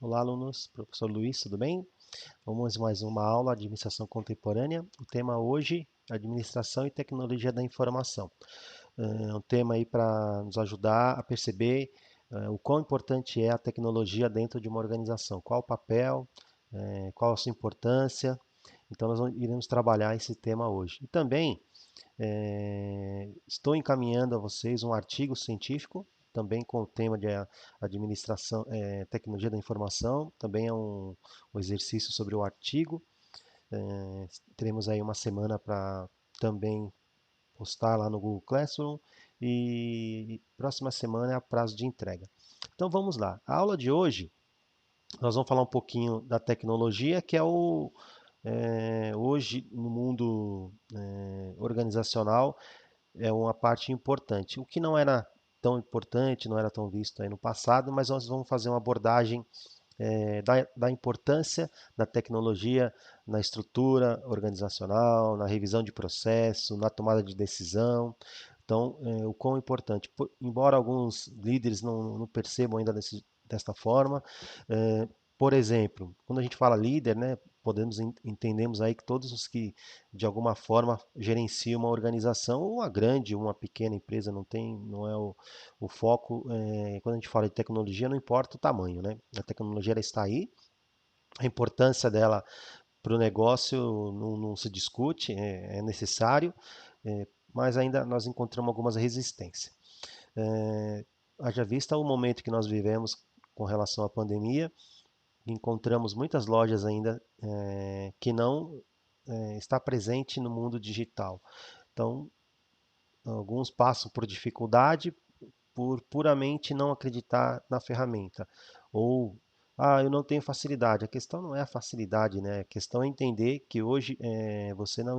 Olá, alunos. Professor Luiz, tudo bem? Vamos mais uma aula de administração contemporânea. O tema hoje, administração e tecnologia da informação. É um tema aí para nos ajudar a perceber o quão importante é a tecnologia dentro de uma organização. Qual o papel, qual a sua importância. Então, iremos trabalhar esse tema hoje. E também estou encaminhando a vocês um artigo científico, também com o tema de administração, tecnologia da informação, também é um exercício sobre o artigo. Teremos aí uma semana para também postar lá no Google Classroom e próxima semana é a prazo de entrega. Então vamos lá. A aula de hoje nós vamos falar um pouquinho da tecnologia, que é hoje no mundo organizacional é uma parte importante. O que não era tão importante, não era tão visto aí no passado, mas nós vamos fazer uma abordagem da importância da tecnologia na estrutura organizacional, na revisão de processo, na tomada de decisão. Então, o quão importante, embora alguns líderes não percebam ainda desta forma, é, por exemplo, quando a gente fala líder, né, entendemos aí que todos os que de alguma forma gerenciam uma organização, uma grande, uma pequena empresa, não é o foco. Quando a gente fala de tecnologia, não importa o tamanho, né? A tecnologia ela está aí, a importância dela para o negócio não se discute, é necessário, mas ainda nós encontramos algumas resistências. Haja vista o momento que nós vivemos com relação à pandemia, encontramos muitas lojas ainda que não está presente no mundo digital. Então, alguns passam por dificuldade por puramente não acreditar na ferramenta. Ou, eu não tenho facilidade. A questão não é a facilidade, né? A questão é entender que hoje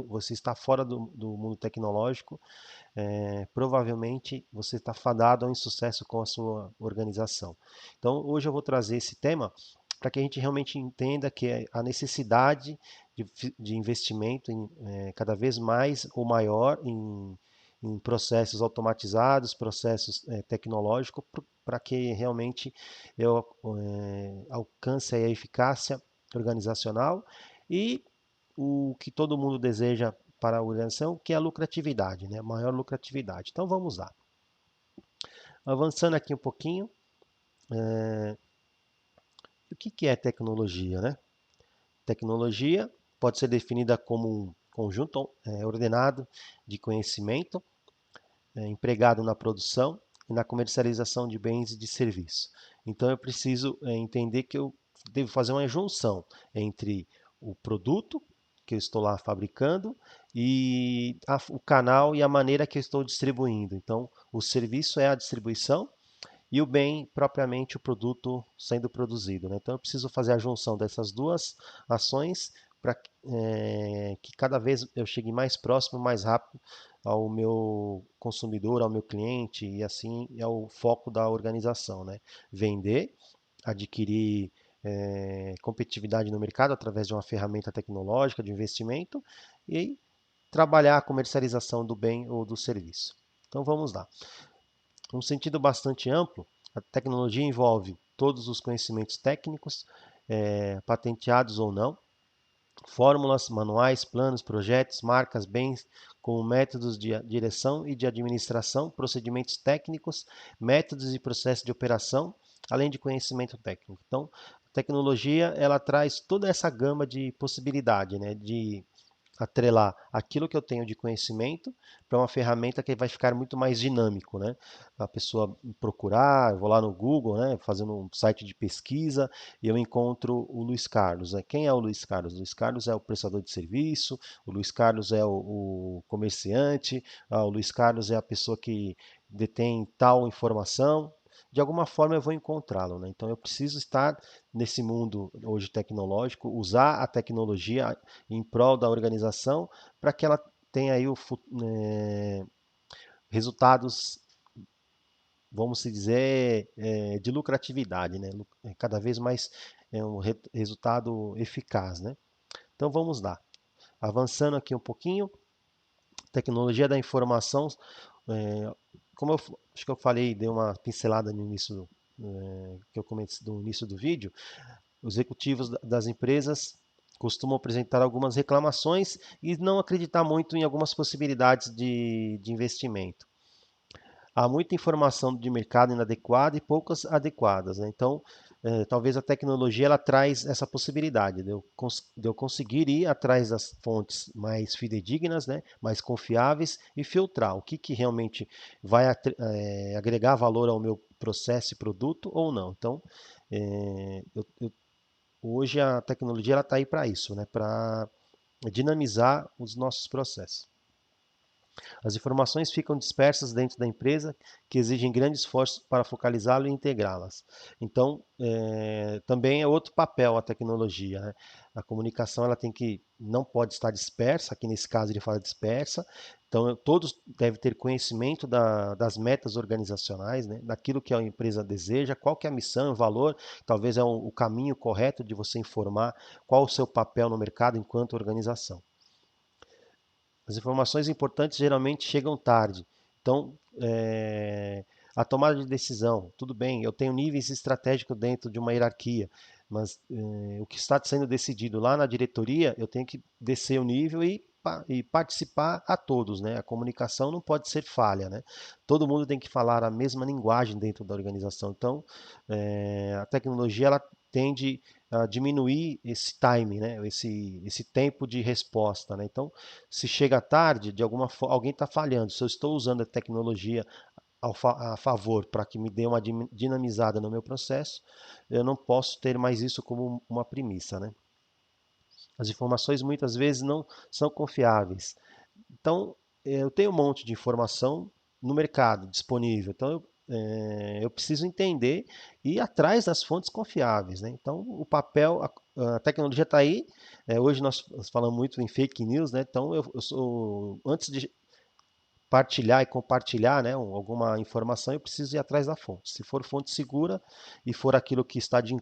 você está fora do mundo tecnológico, provavelmente você está fadado ao insucesso com a sua organização. Então, hoje eu vou trazer esse tema para que a gente realmente entenda que a necessidade de investimento cada vez mais ou maior em processos automatizados, processos tecnológicos, para que realmente eu alcance a eficácia organizacional e o que todo mundo deseja para a organização, que é a lucratividade, né? Maior lucratividade. Então vamos lá. Avançando aqui um pouquinho, o que é tecnologia, né? Tecnologia pode ser definida como um conjunto ordenado de conhecimento empregado na produção e na comercialização de bens e de serviços. Então eu preciso entender que eu devo fazer uma junção entre o produto que eu estou lá fabricando e o canal e a maneira que eu estou distribuindo. Então, o serviço é a distribuição e o bem propriamente o produto sendo produzido, né? Então, eu preciso fazer a junção dessas duas ações para que cada vez eu chegue mais próximo, mais rápido ao meu consumidor, ao meu cliente, e assim é o foco da organização, né? Vender, adquirir competitividade no mercado através de uma ferramenta tecnológica de investimento e trabalhar a comercialização do bem ou do serviço. Então vamos lá. Num sentido bastante amplo, a tecnologia envolve todos os conhecimentos técnicos, patenteados ou não, fórmulas, manuais, planos, projetos, marcas, bens, como métodos de direção e de administração, procedimentos técnicos, métodos e processos de operação, além de conhecimento técnico. Então, a tecnologia ela traz toda essa gama de possibilidade, né, de atrelar aquilo que eu tenho de conhecimento para uma ferramenta que vai ficar muito mais dinâmico, né? A pessoa procurar, eu vou lá no Google, né, fazendo um site de pesquisa e eu encontro o Luiz Carlos, né? Quem é o Luiz Carlos? O Luiz Carlos é o prestador de serviço, o Luiz Carlos é o comerciante, o Luiz Carlos é a pessoa que detém tal informação. De alguma forma eu vou encontrá-lo, né? Então eu preciso estar nesse mundo hoje tecnológico, usar a tecnologia em prol da organização para que ela tenha aí resultados, vamos dizer, de lucratividade, né? Cada vez mais um resultado eficaz, né? Então vamos lá. Avançando aqui um pouquinho, tecnologia da informação, como acho que eu falei, dei uma pincelada no início que eu comentei no início do vídeo, os executivos das empresas costumam apresentar algumas reclamações e não acreditar muito em algumas possibilidades de investimento. Há muita informação de mercado inadequada e poucas adequadas, né? Então, talvez a tecnologia ela traz essa possibilidade de eu conseguir ir atrás das fontes mais fidedignas, né? Mais confiáveis e filtrar o que realmente vai agregar valor ao meu processo e produto ou não. Então, hoje a tecnologia está aí para isso, né? Para dinamizar os nossos processos. As informações ficam dispersas dentro da empresa, que exigem grande esforço para focalizá-las e integrá-las. Então, também é outro papel a tecnologia, né? A comunicação ela não pode estar dispersa, aqui nesse caso ele fala dispersa, então todos devem ter conhecimento das metas organizacionais, né? Daquilo que a empresa deseja, qual que é a missão, o valor, talvez é o caminho correto de você informar qual o seu papel no mercado enquanto organização. As informações importantes geralmente chegam tarde. Então, a tomada de decisão, tudo bem, eu tenho níveis estratégicos dentro de uma hierarquia, mas o que está sendo decidido lá na diretoria, eu tenho que descer o nível e participar a todos, né? A comunicação não pode ser falha, né? Todo mundo tem que falar a mesma linguagem dentro da organização. Então, a tecnologia ela tende a diminuir esse time, né? Esse tempo de resposta, né? Então, se chega tarde, de alguma forma, alguém está falhando. Se eu estou usando a tecnologia a favor para que me dê uma dinamizada no meu processo, eu não posso ter mais isso como uma premissa, né? As informações muitas vezes não são confiáveis. Então, eu tenho um monte de informação no mercado disponível. Então, eu preciso entender e ir atrás das fontes confiáveis, né? Então, o papel, a tecnologia está aí. Hoje nós falamos muito em fake news, né? Então, antes de partilhar e compartilhar, né, alguma informação, eu preciso ir atrás da fonte. Se for fonte segura e for aquilo que está de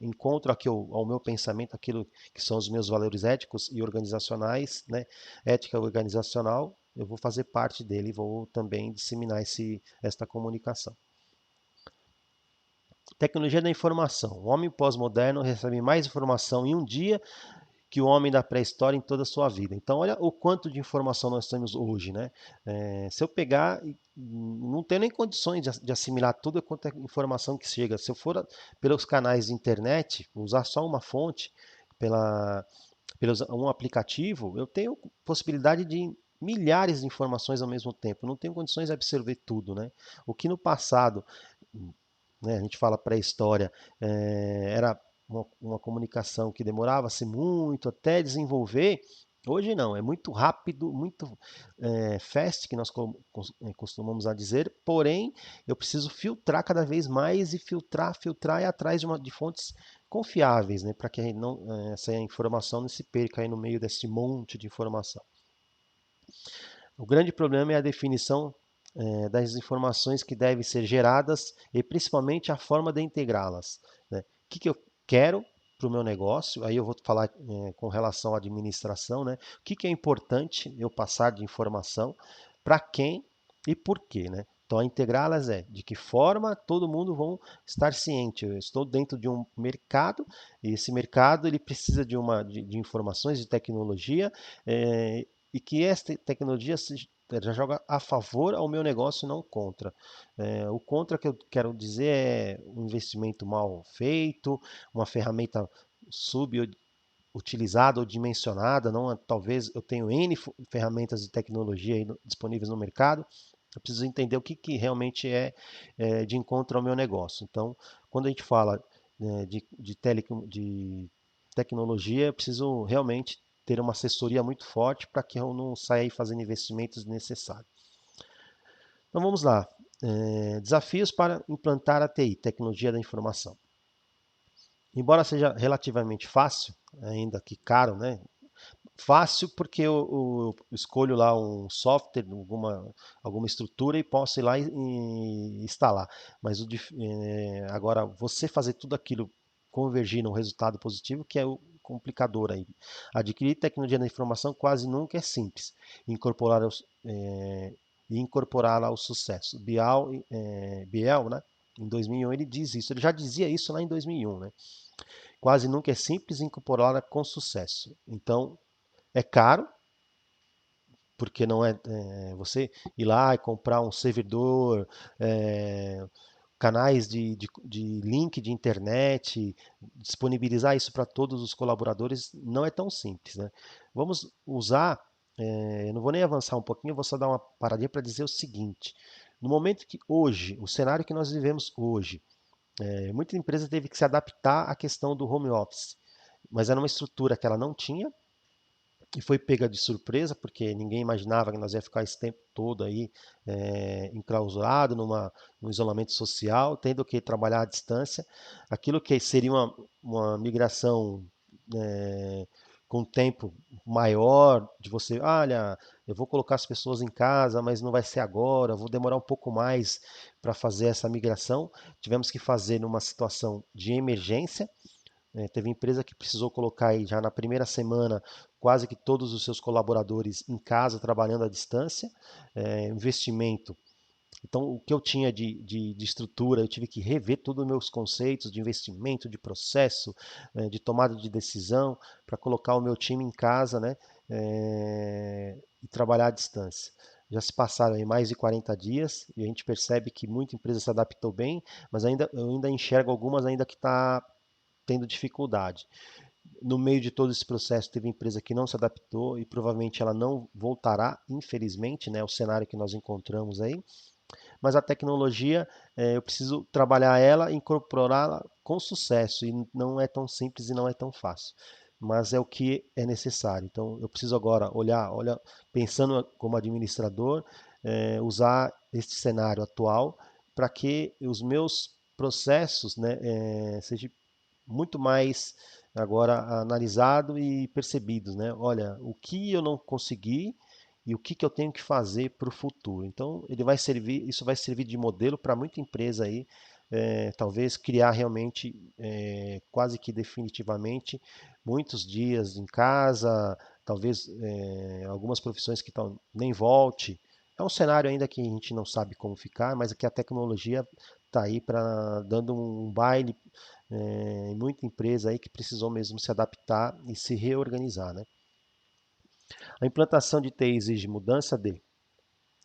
encontro aqui ao meu pensamento, aquilo que são os meus valores éticos e organizacionais, né, ética organizacional, eu vou fazer parte dele e vou também disseminar esta comunicação. Tecnologia da informação. O homem pós-moderno recebe mais informação em um dia que o homem da pré-história em toda a sua vida. Então, olha o quanto de informação nós temos hoje, né? Se eu pegar, não tenho nem condições de assimilar tudo quanto é informação que chega. Se eu for pelos canais de internet, usar só uma fonte, pelos um aplicativo, eu tenho possibilidade de milhares de informações ao mesmo tempo. Eu não tenho condições de absorver tudo, né? O que no passado, né, a gente fala pré-história, era uma comunicação que demorava-se muito até desenvolver. Hoje não, é muito rápido, muito fast, que nós costumamos a dizer, porém eu preciso filtrar cada vez mais e filtrar e atrás de fontes confiáveis, né, para que não, essa informação não se perca aí no meio desse monte de informação. O grande problema é a definição das informações que devem ser geradas e principalmente a forma de integrá-las, né? O que eu quero para o meu negócio? Aí eu vou falar com relação à administração, né? O que é importante eu passar de informação, para quem e por quê, né? Então, integrá-las de que forma todo mundo vão estar ciente. Eu estou dentro de um mercado e esse mercado ele precisa de informações de tecnologia e que esta tecnologia já joga a favor ao meu negócio, não contra. O contra que eu quero dizer é um investimento mal feito, uma ferramenta subutilizada ou dimensionada. Não, talvez eu tenho N ferramentas de tecnologia aí disponíveis no mercado. Eu preciso entender o que realmente é de encontro ao meu negócio. Então, quando a gente fala de tecnologia, eu preciso realmente ter uma assessoria muito forte para que eu não saia aí fazendo investimentos desnecessários. Então vamos lá. Desafios para implantar a TI, tecnologia da informação. Embora seja relativamente fácil, ainda que caro, né? Fácil porque eu escolho lá um software, alguma estrutura e posso ir lá e instalar. Mas agora, você fazer tudo aquilo convergir num resultado positivo, que é o complicador aí. Adquirir tecnologia da informação quase nunca é simples. Incorporar e incorporá-la ao sucesso. Biel, né? Em 2001 ele diz isso, ele já dizia isso lá em 2001, né? Quase nunca é simples incorporá-la com sucesso. Então, é caro, porque não você ir lá e comprar um servidor, é, canais de link de internet, disponibilizar isso para todos os colaboradores, não é tão simples, né? Vamos usar, eu não vou nem avançar um pouquinho, eu vou só dar uma paradinha para dizer o seguinte: no momento que hoje, o cenário que nós vivemos hoje, muita empresa teve que se adaptar à questão do home office, mas era uma estrutura que ela não tinha, e foi pega de surpresa, porque ninguém imaginava que nós ia ficar esse tempo todo aí enclausurado num isolamento social, tendo que trabalhar à distância. Aquilo que seria uma migração é, com tempo maior, de você, olha, eu vou colocar as pessoas em casa, mas não vai ser agora, vou demorar um pouco mais para fazer essa migração. Tivemos que fazer numa situação de emergência. Teve empresa que precisou colocar aí já na primeira semana quase que todos os seus colaboradores em casa, trabalhando à distância. Investimento. Então, o que eu tinha de estrutura, eu tive que rever todos os meus conceitos de investimento, de processo, de tomada de decisão, para colocar o meu time em casa, né, e trabalhar à distância. Já se passaram aí mais de 40 dias e a gente percebe que muita empresa se adaptou bem, mas eu ainda enxergo algumas ainda que está tendo dificuldade. No meio de todo esse processo, teve empresa que não se adaptou e provavelmente ela não voltará, infelizmente, né, o cenário que nós encontramos aí. Mas a tecnologia, eu preciso trabalhar ela, incorporá-la com sucesso e não é tão simples e não é tão fácil. Mas é o que é necessário. Então, eu preciso agora olha, pensando como administrador, usar este cenário atual para que os meus processos, né, sejam muito mais agora analisado e percebidos, né? Olha, o que eu não consegui e o que, que eu tenho que fazer para o futuro. Então, isso vai servir de modelo para muita empresa aí, talvez criar realmente, quase que definitivamente, muitos dias em casa, talvez algumas profissões que nem volte. É um cenário ainda que a gente não sabe como ficar, mas que a tecnologia está aí para dando um baile muita empresa aí que precisou mesmo se adaptar e se reorganizar, né? A implantação de TI exige mudança de.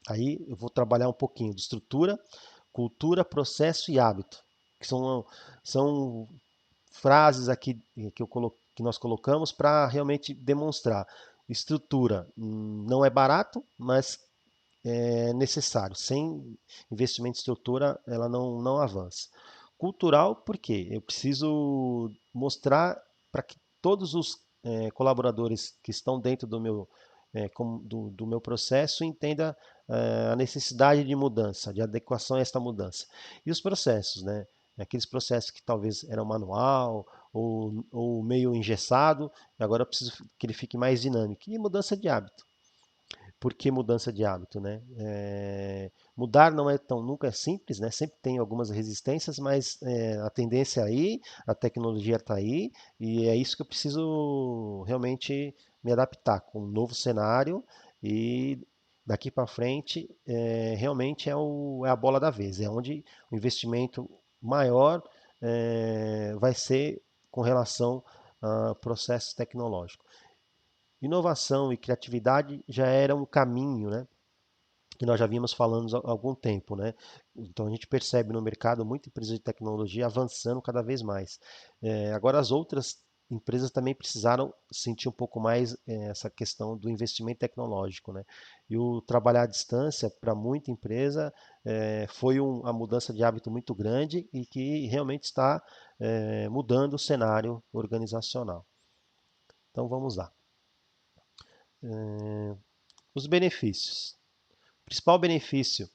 Aí eu vou trabalhar um pouquinho de estrutura, cultura, processo e hábito, que são frases aqui que nós colocamos para realmente demonstrar. Estrutura não é barato, mas é necessário. Sem investimento em estrutura, ela não avança. Cultural, por quê? Eu preciso mostrar para que todos os colaboradores que estão dentro do meu processo entendam a necessidade de mudança, de adequação a esta mudança. E os processos, né? Aqueles processos que talvez eram manual ou meio engessado, agora eu preciso que ele fique mais dinâmico. E mudança de hábito. Por que mudança de hábito, né? Mudar não é nunca é simples, né? Sempre tem algumas resistências, mas a tendência é aí, a tecnologia está aí, e é isso que eu preciso realmente me adaptar com um novo cenário e daqui para frente realmente é a bola da vez, é onde o investimento maior vai ser com relação a processos tecnológicos. Inovação e criatividade já era um caminho, né, que nós já vínhamos falando há algum tempo, né? Então a gente percebe no mercado muita empresa de tecnologia avançando cada vez mais. Agora as outras empresas também precisaram sentir um pouco mais essa questão do investimento tecnológico, né? E o trabalhar à distância para muita empresa foi uma mudança de hábito muito grande e que realmente está mudando o cenário organizacional. Então vamos lá. Os benefícios. O principal benefício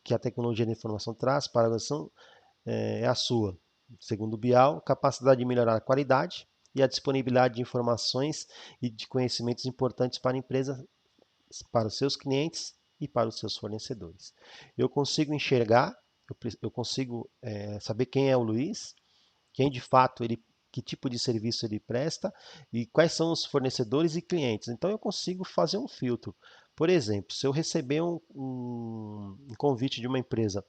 que a tecnologia da informação traz para a organização é a sua, segundo o Bial, capacidade de melhorar a qualidade e a disponibilidade de informações e de conhecimentos importantes para a empresa, para os seus clientes e para os seus fornecedores. Eu consigo enxergar, eu consigo saber quem é o Luiz, quem de fato ele, que tipo de serviço ele presta e quais são os fornecedores e clientes. Então eu consigo fazer um filtro. Por exemplo, se eu receber um convite de uma empresa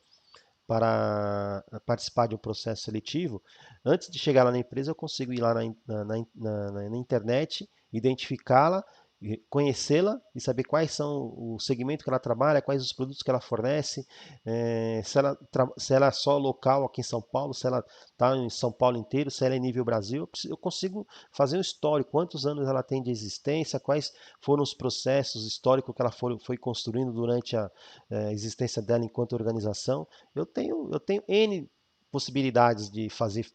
para participar de um processo seletivo, antes de chegar lá na empresa, eu consigo ir lá na internet, identificá-la, conhecê-la e saber quais são o segmento que ela trabalha, quais os produtos que ela fornece, se ela é só local aqui em São Paulo, se ela está em São Paulo inteiro, se ela é nível Brasil, eu consigo fazer um histórico, quantos anos ela tem de existência, quais foram os processos históricos que ela foi construindo durante a existência dela enquanto organização. Eu tenho N possibilidades de fazer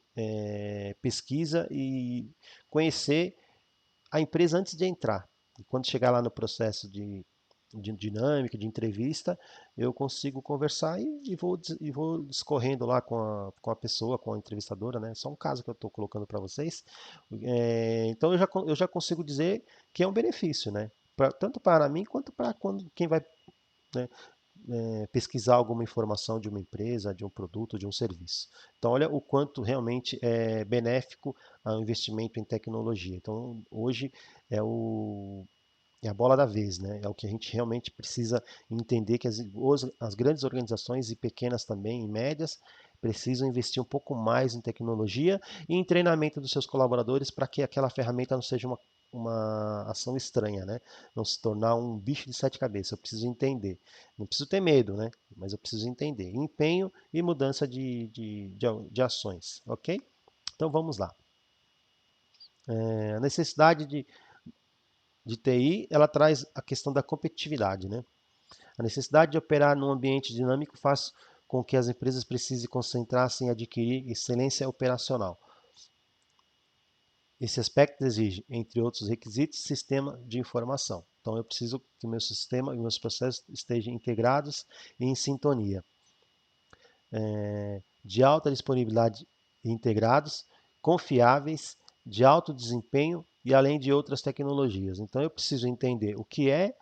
pesquisa e conhecer a empresa antes de entrar. E quando chegar lá no processo de dinâmica, de entrevista, eu consigo conversar e vou discorrendo lá com a pessoa, com a entrevistadora, né? Só um caso que eu estou colocando para vocês. Então eu já consigo dizer que é um benefício, né? Tanto para mim quanto para quem vai, né, pesquisar alguma informação de uma empresa, de um produto, de um serviço. Então, olha o quanto realmente é benéfico o investimento em tecnologia. Então, hoje é é a bola da vez, né? É o que a gente realmente precisa entender que as grandes organizações e pequenas também, e médias, precisam investir um pouco mais em tecnologia e em treinamento dos seus colaboradores para que aquela ferramenta não seja uma ação estranha, né? Não se tornar um bicho de sete cabeças. Eu preciso entender. Não preciso ter medo, né? Mas eu preciso entender. Empenho e mudança de ações, ok? Então vamos lá. A necessidade de TI, ela traz a questão da competitividade, né? A necessidade de operar num ambiente dinâmico faz com que as empresas precisem concentrar-se em adquirir excelência operacional. Esse aspecto exige, entre outros requisitos, sistema de informação. Então, eu preciso que o meu sistema e meus processos estejam integrados e em sintonia. De alta disponibilidade e integrados, confiáveis, de alto desempenho e além de outras tecnologias. Então, eu preciso entender o que é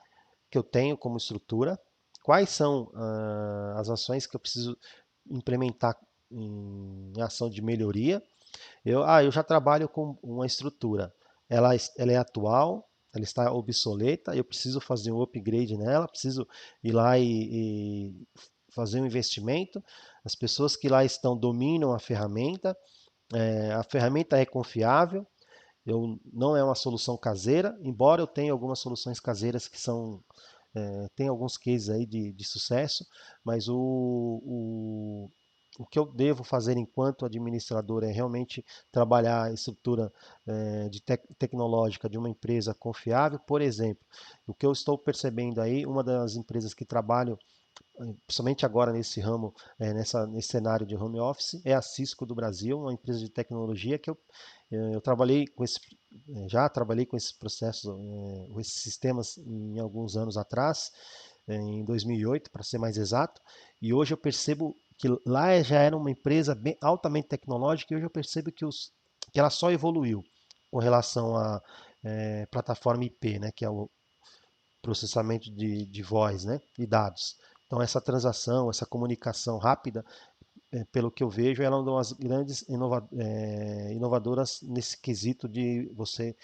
que eu tenho como estrutura, quais são as ações que eu preciso implementar em ação de melhoria. Eu já trabalho com uma estrutura, ela é atual, ela está obsoleta, eu preciso fazer um upgrade nela, preciso ir lá e fazer um investimento. As pessoas que lá estão dominam a ferramenta é confiável, não é uma solução caseira, embora eu tenha algumas soluções caseiras que tem alguns cases aí de sucesso, mas o que eu devo fazer enquanto administrador é realmente trabalhar a estrutura tecnológica de uma empresa confiável. Por exemplo, o que eu estou percebendo aí, uma das empresas que trabalham principalmente agora nesse ramo, nesse cenário de home office, é a Cisco do Brasil, uma empresa de tecnologia que eu trabalhei com já trabalhei com esses processos, com esses sistemas em alguns anos atrás, em 2008, para ser mais exato, e hoje eu percebo que lá já era uma empresa altamente tecnológica e hoje eu percebo que ela só evoluiu com relação à plataforma IP, né, que é o processamento de voz, né, e dados. Então essa transação, essa comunicação rápida, pelo que eu vejo, ela é uma das grandes inovadoras nesse quesito de você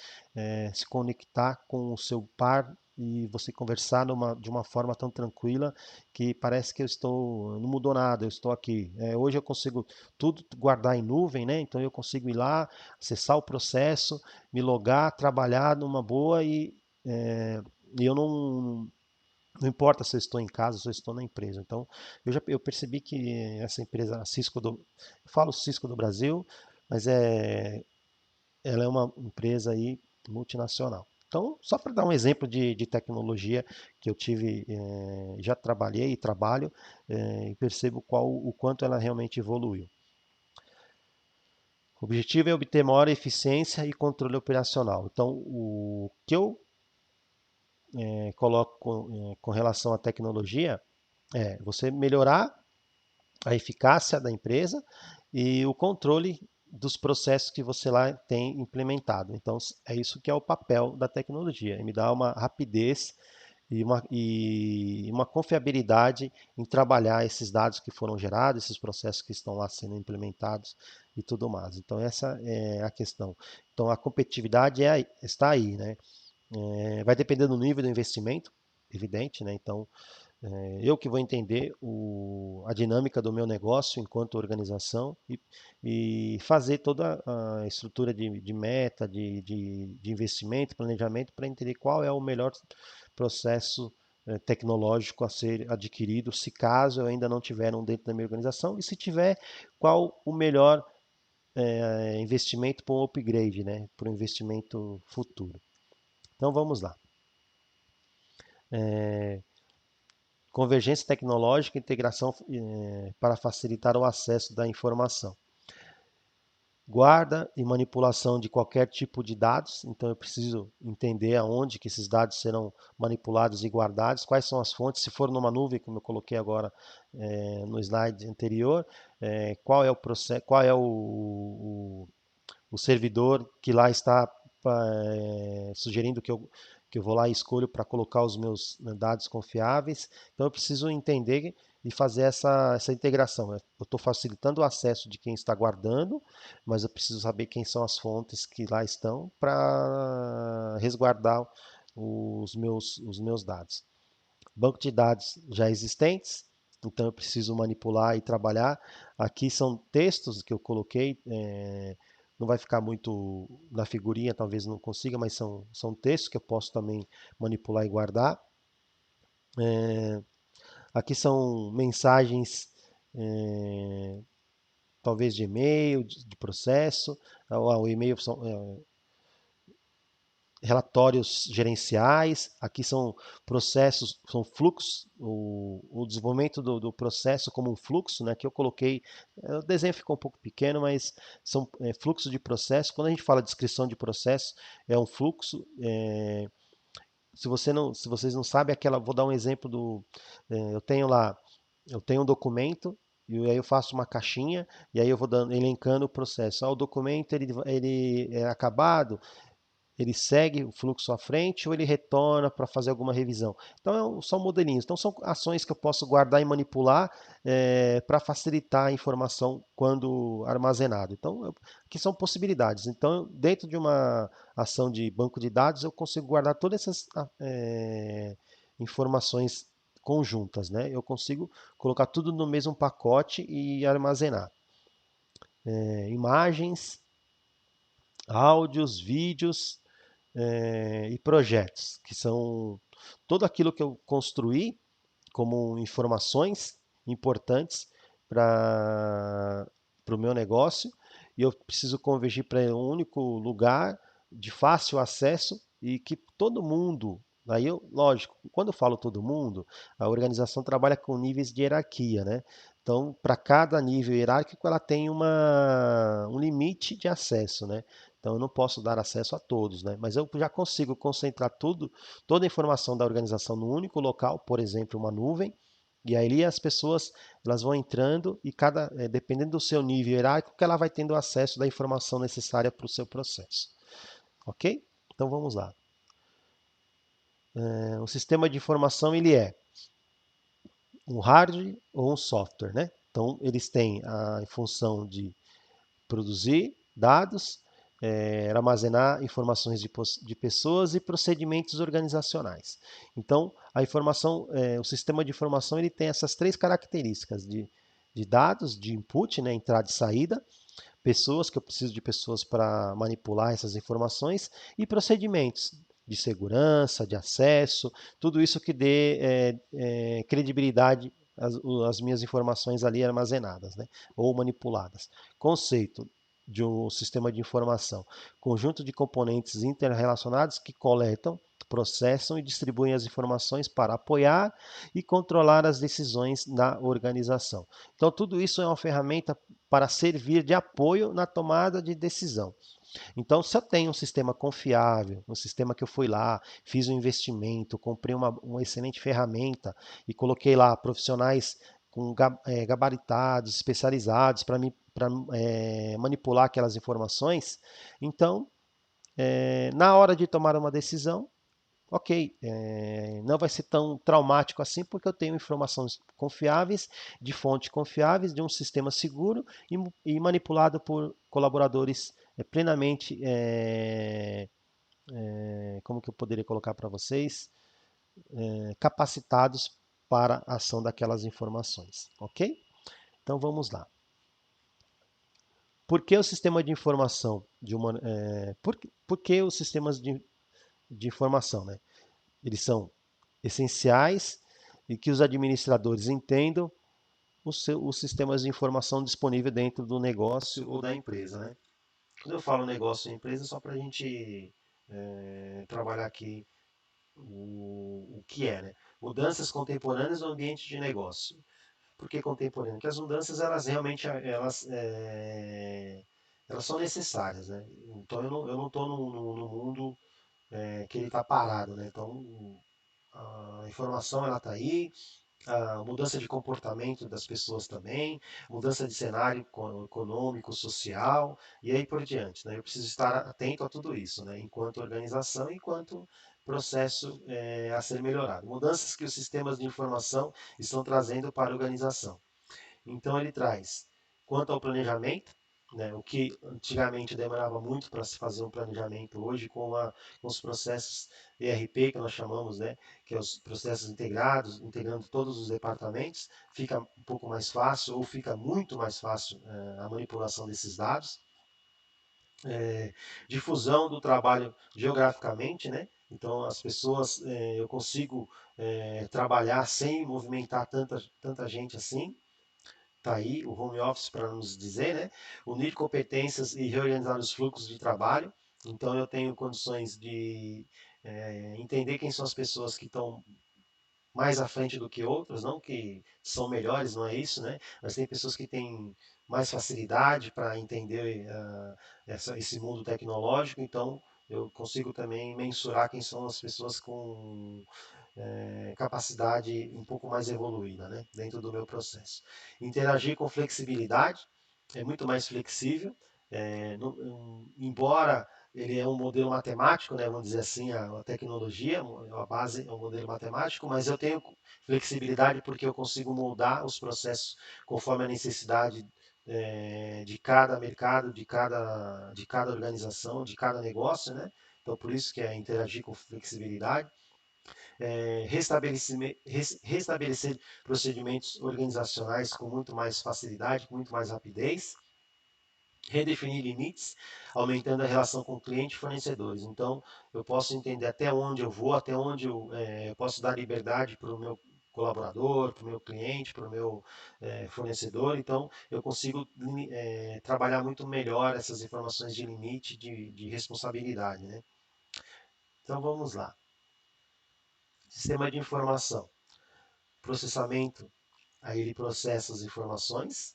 se conectar com o seu par e você conversar de uma forma tão tranquila que parece que não mudou nada, eu estou aqui. Hoje eu consigo tudo guardar em nuvem, né? Então eu consigo ir lá, acessar o processo, me logar, trabalhar numa boa e eu não importa se eu estou em casa, se eu estou na empresa. Então, eu percebi que essa empresa, a Cisco eu falo Cisco do Brasil, mas ela é uma empresa aí multinacional. Então, só para dar um exemplo de tecnologia que eu tive, já trabalhei e trabalho, e percebo o quanto ela realmente evoluiu. O objetivo é obter maior eficiência e controle operacional. Então, o que eu coloco com relação à tecnologia você melhorar a eficácia da empresa e o controle dos processos que você lá tem implementado. Então, é isso que é o papel da tecnologia, me dá uma rapidez e uma confiabilidade em trabalhar esses dados que foram gerados, esses processos que estão lá sendo implementados e tudo mais. Então, essa é a questão. Então, a competitividade está aí, né? Vai depender do nível do investimento, evidente, né? Então, Eu que vou entender a dinâmica do meu negócio enquanto organização e fazer toda a estrutura de meta, de investimento, planejamento, para entender qual é o melhor processo tecnológico a ser adquirido, se caso eu ainda não tiver um dentro da minha organização, e se tiver, qual o melhor investimento para um upgrade, né, para um investimento futuro. Então vamos lá. Convergência tecnológica e integração para facilitar o acesso da informação. Guarda e manipulação de qualquer tipo de dados, então eu preciso entender aonde que esses dados serão manipulados e guardados, quais são as fontes, se for numa nuvem, como eu coloquei agora no slide anterior, qual é o processo, qual é o servidor que lá está sugerindo que eu vou lá e escolho para colocar os meus dados confiáveis. Então eu preciso entender e fazer essa integração. Eu estou facilitando o acesso de quem está guardando, mas eu preciso saber quem são as fontes que lá estão para resguardar os meus dados. Banco de dados já existentes, então eu preciso manipular e trabalhar. Aqui são textos que eu coloquei, não vai ficar muito na figurinha, talvez não consiga, mas são textos que eu posso também manipular e guardar. Aqui são mensagens, talvez de e-mail, de processo. O e-mail são relatórios gerenciais, aqui são processos, são fluxos, o desenvolvimento do processo como um fluxo, né, que eu coloquei, o desenho ficou um pouco pequeno, mas são fluxos de processo. Quando a gente fala de descrição de processo, é um fluxo. Se vocês não sabem, vou dar um exemplo eu tenho um documento e aí eu faço uma caixinha e aí eu vou elencando o processo. O documento ele é acabado, ele segue o fluxo à frente ou ele retorna para fazer alguma revisão. Então, são modelinhos. Então, são ações que eu posso guardar e manipular para facilitar a informação quando armazenado. Então, aqui são possibilidades. Então, dentro de uma ação de banco de dados, eu consigo guardar todas essas informações conjuntas, né? Eu consigo colocar tudo no mesmo pacote e armazenar. Imagens, áudios, vídeos, e projetos, que são tudo aquilo que eu construí como informações importantes para o meu negócio e eu preciso convergir para um único lugar de fácil acesso e que todo mundo. Aí lógico, quando eu falo todo mundo, a organização trabalha com níveis de hierarquia, né? Então, para cada nível hierárquico, ela tem um limite de acesso, né? Então, eu não posso dar acesso a todos, né? Mas eu já consigo concentrar toda a informação da organização num único local, por exemplo, uma nuvem, e aí as pessoas elas vão entrando e dependendo do seu nível hierárquico, ela vai tendo acesso da informação necessária para o seu processo. Ok? Então vamos lá. O sistema de informação ele é um hardware ou um software, né? Então eles têm a função de produzir dados, armazenar informações de pessoas e procedimentos organizacionais. Então, o sistema de informação ele tem essas três características de dados, de input, né, entrada e saída, pessoas, que eu preciso de pessoas para manipular essas informações, e procedimentos de segurança, de acesso, tudo isso que dê credibilidade às minhas informações ali armazenadas, né, ou manipuladas. Conceito de um sistema de informação: conjunto de componentes interrelacionados que coletam, processam e distribuem as informações para apoiar e controlar as decisões na organização. Então, tudo isso é uma ferramenta para servir de apoio na tomada de decisão. Então, se eu tenho um sistema confiável, um sistema que eu fui lá, fiz um investimento, comprei uma excelente ferramenta e coloquei lá profissionais com gabaritados, especializados para manipular aquelas informações, então, na hora de tomar uma decisão, ok, não vai ser tão traumático assim, porque eu tenho informações confiáveis, de fontes confiáveis, de um sistema seguro e manipulado por colaboradores plenamente, como que eu poderia colocar para vocês, capacitados para a ação daquelas informações, ok? Então vamos lá. Por que o sistema de informação por que os sistemas de informação, né? Eles são essenciais e que os administradores entendam os sistemas de informação disponíveis dentro do negócio ou da empresa, né? Quando eu falo negócio e empresa, só para a gente trabalhar aqui o que é, né? Mudanças contemporâneas no ambiente de negócio. Por que contemporâneo? Porque as mudanças, elas realmente elas são necessárias, né? Então eu não estou no mundo que ele está parado, né? Então a informação ela está aí, a mudança de comportamento das pessoas também, mudança de cenário econômico, social e aí por diante, né? Eu preciso estar atento a tudo isso, né? Enquanto organização, enquanto processo a ser melhorado. Mudanças que os sistemas de informação estão trazendo para a organização. Então ele traz quanto ao planejamento, né, o que antigamente demorava muito para se fazer um planejamento, hoje com os processos ERP que nós chamamos, né, que é os processos integrados, integrando todos os departamentos, fica um pouco mais fácil ou fica muito mais fácil a manipulação desses dados. Difusão do trabalho geograficamente, né? Então as pessoas, eu consigo trabalhar sem movimentar tanta gente assim. Está aí o home office para nos dizer, né? Unir competências e reorganizar os fluxos de trabalho. Então eu tenho condições de entender quem são as pessoas que estão mais à frente do que outras, não que são melhores, não é isso, né? Mas tem pessoas que têm mais facilidade para entender esse mundo tecnológico, então eu consigo também mensurar quem são as pessoas com capacidade um pouco mais evoluída, né, dentro do meu processo. Interagir com flexibilidade, é muito mais flexível, embora ele é um modelo matemático, né, vamos dizer assim, a tecnologia, a base é um modelo matemático, mas eu tenho flexibilidade porque eu consigo moldar os processos conforme a necessidade de cada mercado, de cada organização, de cada negócio, né? Então, por isso que é interagir com flexibilidade. Restabelecer procedimentos organizacionais com muito mais facilidade, com muito mais rapidez, redefinir limites, aumentando a relação com cliente e fornecedores. Então, eu posso entender até onde eu vou, até onde eu posso dar liberdade para o meu colaborador, para o meu cliente, para o meu fornecedor. Então, eu consigo trabalhar muito melhor essas informações de limite, de responsabilidade, né? Então, vamos lá. Sistema de informação. Processamento, aí ele processa as informações.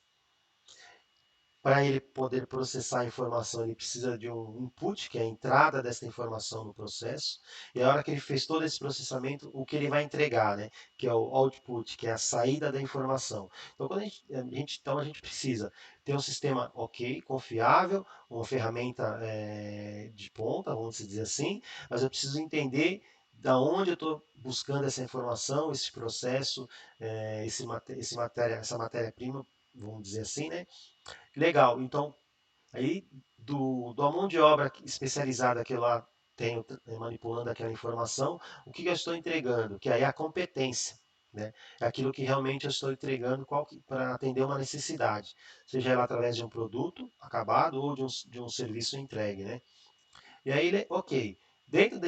Para ele poder processar a informação, ele precisa de um input, que é a entrada dessa informação no processo. E a hora que ele fez todo esse processamento, o que ele vai entregar, né? Que é o output, que é a saída da informação. Então, então a gente precisa ter um sistema ok, confiável, uma ferramenta de ponta, vamos dizer assim, mas eu preciso entender da onde eu estou buscando essa informação, esse processo, essa matéria-prima, vamos dizer assim, né? Legal, então, aí da mão de obra especializada que eu lá tenho manipulando aquela informação, o que eu estou entregando? Que aí é a competência, né? É aquilo que realmente eu estou entregando para atender uma necessidade, seja ela através de um produto acabado ou de um serviço entregue, né? E aí ele, ok, dentro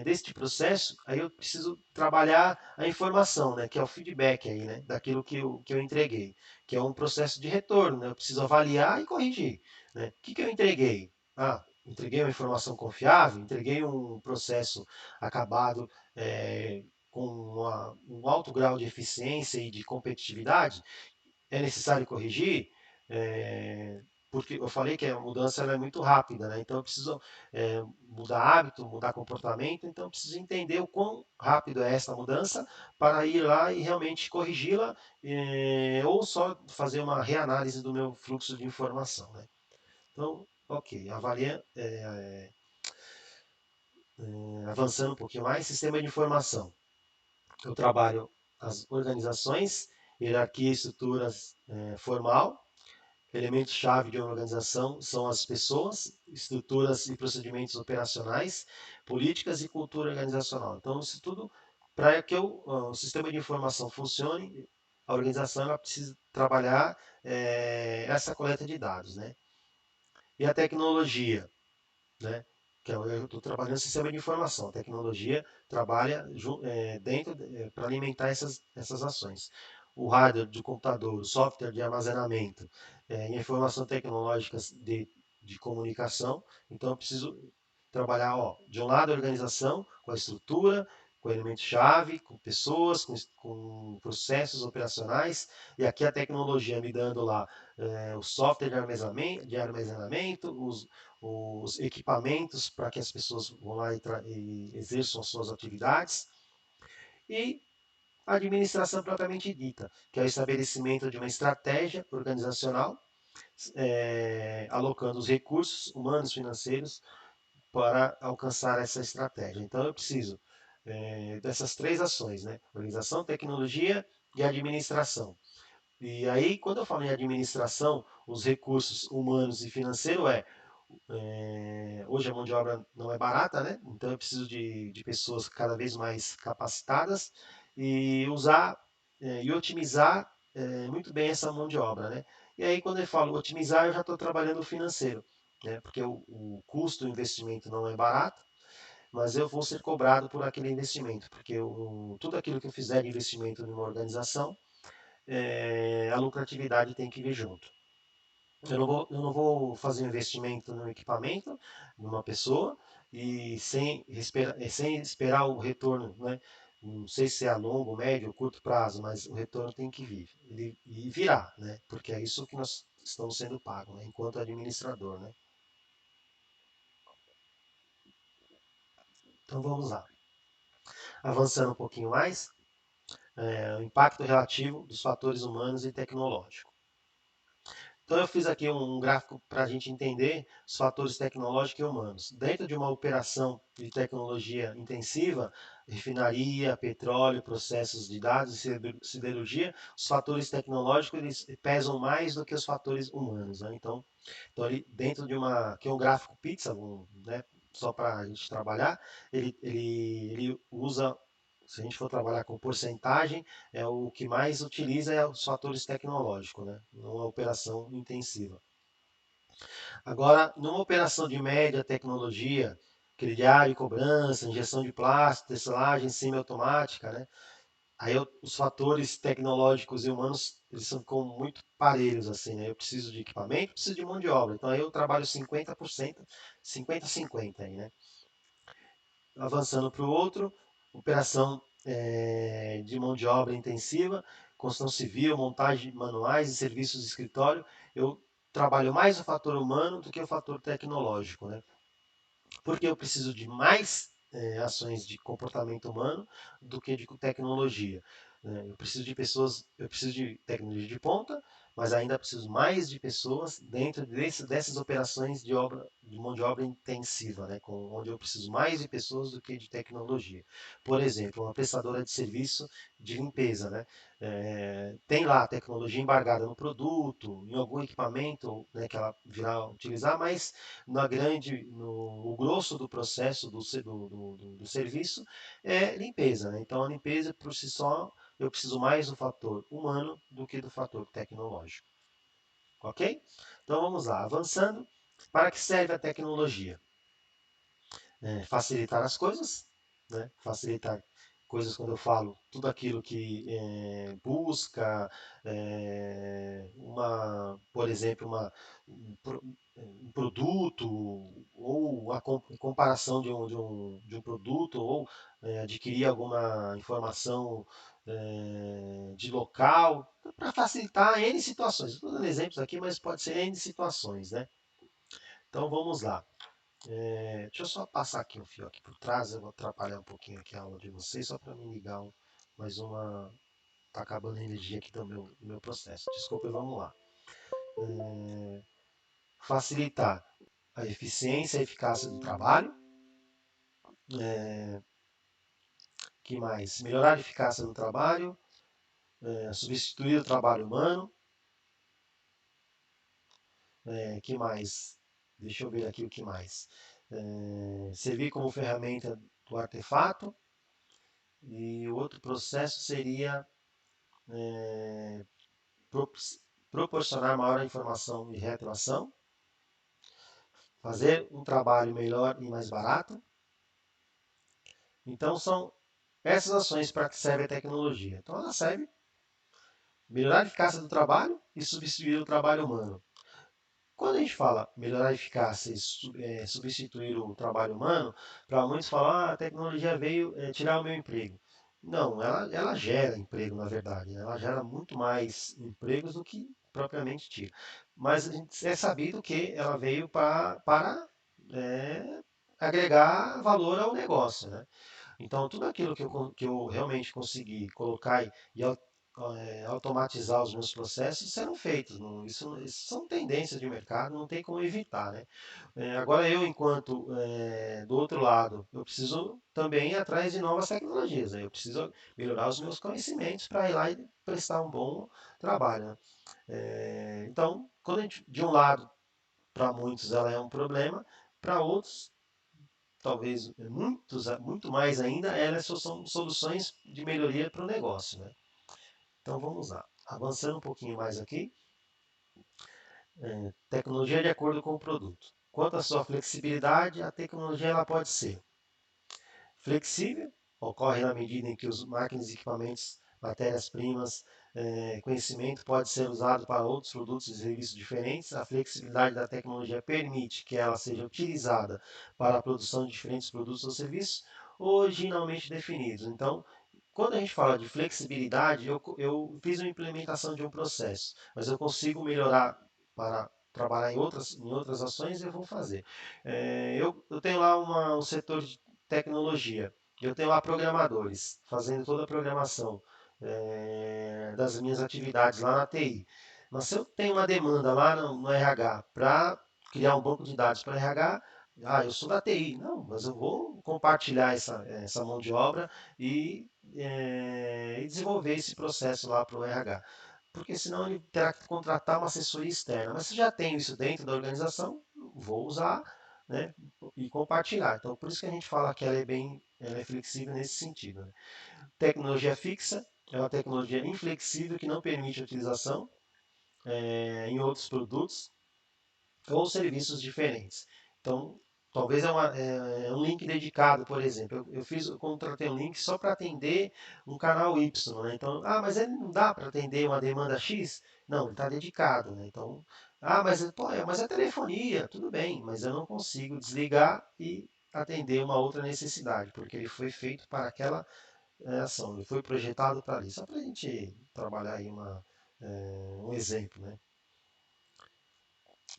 deste processo, aí eu preciso trabalhar a informação, né, que é o feedback aí, né, daquilo que eu entreguei, que é um processo de retorno, né, eu preciso avaliar e corrigir, né. O que eu entreguei? Ah, entreguei uma informação confiável, entreguei um processo acabado com um alto grau de eficiência e de competitividade, é necessário corrigir, é, porque eu falei que a mudança ela é muito rápida, né? Então eu preciso mudar hábito, mudar comportamento, então eu preciso entender o quão rápido é essa mudança para ir lá e realmente corrigi-la, ou só fazer uma reanálise do meu fluxo de informação, né? Então, ok, avançando um pouquinho mais, sistema de informação. Eu trabalho as organizações, hierarquia e estruturas formal. Elementos-chave de uma organização são as pessoas, estruturas e procedimentos operacionais, políticas e cultura organizacional. Então, isso tudo Para que o sistema de informação funcione, a organização ela precisa trabalhar essa coleta de dados, né? E a tecnologia, né? Que eu estou trabalhando no sistema de informação. A tecnologia trabalha dentro para alimentar essas ações. O hardware do computador, o software de armazenamento, informação tecnológica de comunicação. Então, eu preciso trabalhar, ó, de um lado a organização, com a estrutura, com elementos-chave, com pessoas, com processos operacionais, e aqui a tecnologia me dando lá o software de armazenamento, os equipamentos para que as pessoas vão lá e exerçam as suas atividades, e a administração propriamente dita, que é o estabelecimento de uma estratégia organizacional, alocando os recursos humanos e financeiros para alcançar essa estratégia. Então, eu preciso dessas três ações, né? Organização, tecnologia e administração. E aí, quando eu falo em administração, os recursos humanos e financeiros hoje a mão de obra não é barata, né? Então eu preciso de pessoas cada vez mais capacitadas e usar e otimizar muito bem essa mão de obra, né? E aí quando eu falo otimizar, eu já estou trabalhando o financeiro, né? Porque o custo do investimento não é barato, mas eu vou ser cobrado por aquele investimento, porque tudo aquilo que eu fizer de investimento numa organização, a lucratividade tem que vir junto. Eu não vou fazer um investimento no equipamento, numa pessoa, e sem esperar o retorno, né? Não sei se é a longo, médio ou curto prazo, mas o retorno tem que vir. E virá, né? Porque é isso que nós estamos sendo pagos, né? Enquanto administrador, né? Então vamos lá. Avançando um pouquinho mais, o impacto relativo dos fatores humanos e tecnológicos. Então eu fiz aqui um gráfico para a gente entender os fatores tecnológicos e humanos. Dentro de uma operação de tecnologia intensiva, refinaria, petróleo, processos de dados e siderurgia, os fatores tecnológicos eles pesam mais do que os fatores humanos, né? Então ali dentro de uma que é um gráfico pizza, né, só para a gente trabalhar, ele usa, se a gente for trabalhar com porcentagem, o que mais utiliza é os fatores tecnológicos, né? Numa operação intensiva. Agora, numa operação de média tecnologia, crediário e cobrança, injeção de plástico, tecelagem semiautomática, né? Aí os fatores tecnológicos e humanos eles são como muito parelhos assim, né? Eu preciso de equipamento, preciso de mão de obra. Então aí eu trabalho 50%, 50-50 aí, né? Avançando para o outro, operação de mão de obra intensiva, construção civil, montagem de manuais e serviços de escritório, eu trabalho mais o fator humano do que o fator tecnológico, né? Porque eu preciso de mais ações de comportamento humano do que de tecnologia. Né? Eu preciso de pessoas, eu preciso de tecnologia de ponta, mas ainda preciso mais de pessoas dentro dessas operações de mão de obra intensiva, né? Onde eu preciso mais de pessoas do que de tecnologia. Por exemplo, uma prestadora de serviço de limpeza, né? Tem lá a tecnologia embargada no produto, em algum equipamento, né, que ela virá utilizar, mas o grosso do processo do serviço é limpeza, né? Então a limpeza por si só eu preciso mais do fator humano do que do fator tecnológico, ok? Então vamos lá, avançando. Para que serve a tecnologia? Facilitar as coisas, né? Facilitar coisas quando eu falo tudo aquilo que busca por exemplo, um produto ou a comparação de um produto ou adquirir alguma informação de local para facilitar N situações. Estou dando exemplos aqui, mas pode ser N situações, né? Então vamos lá. Deixa eu só passar aqui um fio aqui por trás, eu vou atrapalhar um pouquinho aqui a aula de vocês, só para me ligar mais uma. Tá acabando a energia aqui do meu processo. Desculpa, vamos lá. Facilitar a eficiência e a eficácia do trabalho. Que mais? Melhorar a eficácia do trabalho, substituir o trabalho humano. Que mais? Deixa eu ver aqui o que mais. Servir como ferramenta do artefato. E o outro processo seria proporcionar maior informação e retroação, fazer um trabalho melhor e mais barato. Então, são essas ações para que serve a tecnologia. Então, ela serve melhorar a eficácia do trabalho e substituir o trabalho humano. Quando a gente fala melhorar a eficácia e substituir o trabalho humano, para muitos falar, a tecnologia veio tirar o meu emprego. Não, ela gera emprego, na verdade. Né? Ela gera muito mais empregos do que propriamente tira. Mas é sabido que ela veio para agregar valor ao negócio. Né? Então, tudo aquilo que eu realmente consegui colocar automatizar os meus processos serão feitos. Não, isso são tendências de mercado, não tem como evitar. Né? Agora, eu, enquanto do outro lado, eu preciso também ir atrás de novas tecnologias. Né? Eu preciso melhorar os meus conhecimentos para ir lá e prestar um bom trabalho. Né? Então, quando a gente, de um lado, para muitos ela é um problema, para outros talvez muito mais ainda, elas são soluções de melhoria para o negócio. Né? Então vamos lá. Avançando um pouquinho mais aqui. Tecnologia de acordo com o produto. Quanto à sua flexibilidade, a tecnologia ela pode ser flexível, ocorre na medida em que os máquinas e equipamentos, matérias-primas, conhecimento pode ser usado para outros produtos e serviços diferentes. A flexibilidade da tecnologia permite que ela seja utilizada para a produção de diferentes produtos ou serviços originalmente definidos. Então, quando a gente fala de flexibilidade, eu fiz uma implementação de um processo, mas eu consigo melhorar para trabalhar em outras ações, eu vou fazer. Eu tenho lá um setor de tecnologia. Eu tenho lá programadores fazendo toda a programação das minhas atividades lá na TI. Mas se eu tenho uma demanda lá no RH para criar um banco de dados para RH, eu sou da TI. Não, mas eu vou compartilhar essa mão de obra e desenvolver esse processo lá para o RH. Porque senão ele terá que contratar uma assessoria externa. Mas se já tenho isso dentro da organização, vou usar, né, e compartilhar. Então, por isso que a gente fala que ela é flexível nesse sentido. Né? Tecnologia fixa é uma tecnologia inflexível que não permite a utilização em outros produtos ou serviços diferentes. Então, talvez um link dedicado, por exemplo. Eu contratei um link só para atender um canal Y. Né? Então, mas ele não dá para atender uma demanda X? Não, ele está dedicado. Né? Então, mas é telefonia, tudo bem, mas eu não consigo desligar e atender uma outra necessidade, porque ele foi feito para aquela ação, ele foi projetado para ali. Só para a gente trabalhar aí um exemplo. Né?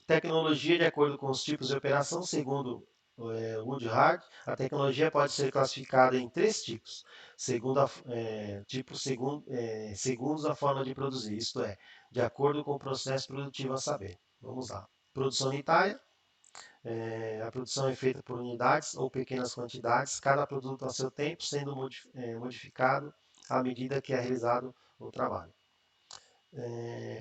Tecnologia de acordo com os tipos de operação, segundo Woodhard, a tecnologia pode ser classificada em três tipos, segundos a forma de produzir, isto é, de acordo com o processo produtivo a saber. Vamos lá. Produção unitária, a produção é feita por unidades ou pequenas quantidades, cada produto a seu tempo, sendo modificado à medida que é realizado o trabalho.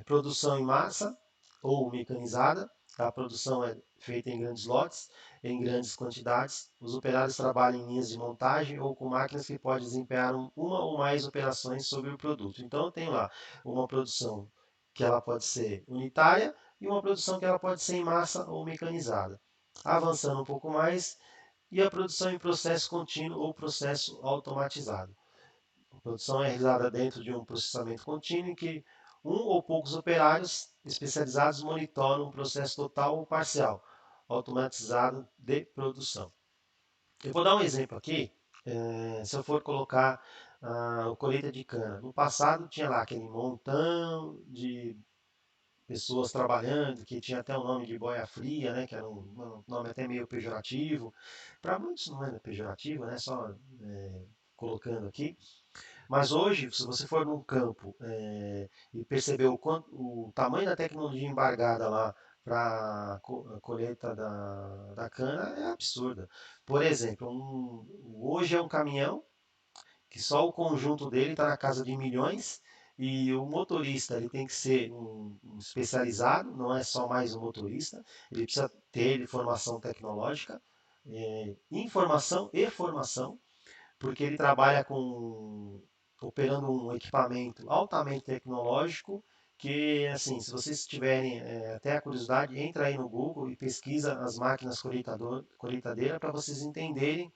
Produção em massa ou mecanizada. A produção é feita em grandes lotes, em grandes quantidades. Os operários trabalham em linhas de montagem ou com máquinas que podem desempenhar uma ou mais operações sobre o produto. Então, eu tenho lá uma produção que ela pode ser unitária e uma produção que ela pode ser em massa ou mecanizada. Avançando um pouco mais, e a produção em processo contínuo ou processo automatizado. A produção é realizada dentro de um processamento contínuo em que um ou poucos operários especializados monitoram um processo total ou parcial, automatizado de produção. Eu vou dar um exemplo aqui. Se eu for colocar o colheita de cana, no passado tinha lá aquele montão de pessoas trabalhando, que tinha até o nome de boia fria, né, que era um nome até meio pejorativo. Para muitos não é pejorativo, né, só colocando aqui. Mas hoje, se você for num campo e perceber o tamanho da tecnologia embargada lá para a colheita da cana, é absurda. Por exemplo, hoje é um caminhão que só o conjunto dele está na casa de milhões e o motorista ele tem que ser um especializado, não é só mais um motorista, ele precisa ter formação tecnológica, informação e formação porque ele trabalha operando um equipamento altamente tecnológico que, assim, se vocês tiverem até a curiosidade, entra aí no Google e pesquisa as máquinas colheitadeira para vocês entenderem